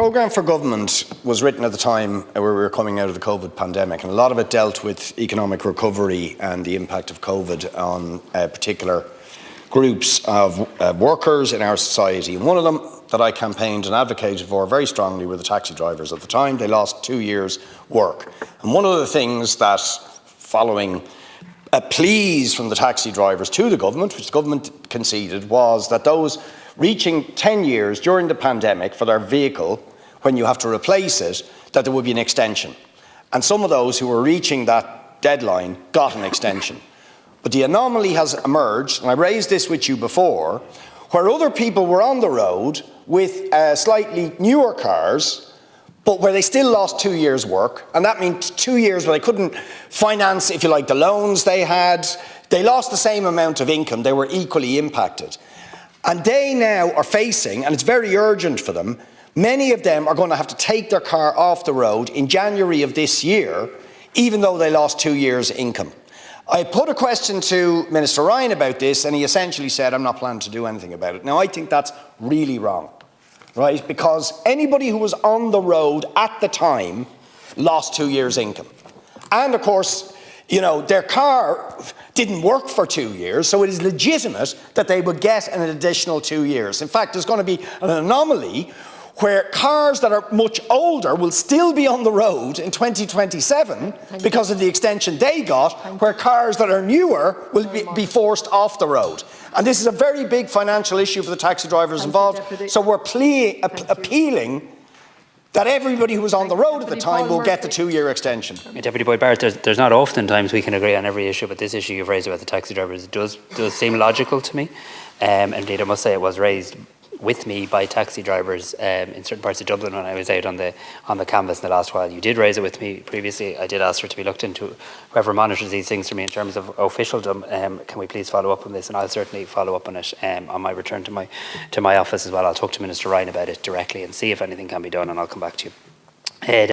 programme for government was written at the time where we were coming out of the COVID pandemic, and a lot of it dealt with economic recovery and the impact of COVID on particular groups of workers in our society. And one of them that I campaigned and advocated for very strongly were the taxi drivers. At the time, they lost 2 years' work. And one of the things that, following pleas from the taxi drivers to the government, which the government conceded, was that those reaching 10 years during the pandemic for their vehicle, when you have to replace it, that there would be an extension. And some of those who were reaching that deadline got an extension. But the anomaly has emerged, and I raised this with you before, where other people were on the road with slightly newer cars, but where they still lost 2 years' work, and that means 2 years where they couldn't finance, if you like, the loans they had. They lost the same amount of income. They were equally impacted. And they now are facing, and it's very urgent for them, many of them are going to have to take their car off the road in January of this year, even though they lost 2 years' income. I put a question to Minister Ryan about this, and he essentially said, I'm not planning to do anything about it. Now, I think that's really wrong, right? Because anybody who was on the road at the time lost 2 years' income. And, of course, you know, their car didn't work for 2 years, so it is legitimate that they would get an additional 2 years. In fact, there's going to be an anomaly where cars that are much older will still be on the road in 2027 because of the extension they got, where cars that are newer will be forced off the road. And this is a very big financial issue for the taxi drivers involved. So we're appealing that everybody who was on the road at the time will get the 2 year extension. Deputy Boyd Barrett, there's not often times we can agree on every issue, but this issue you've raised about the taxi drivers does seem logical to me. Indeed, I must say it was raised with me by taxi drivers in certain parts of Dublin when I was out on the canvas in the last while. You did raise it with me previously. I did ask for it to be looked into. Whoever monitors these things for me in terms of officialdom, can we please follow up on this? And I'll certainly follow up on it on my return to my office as well. I'll talk to Minister Ryan about it directly and see if anything can be done, and I'll come back to you.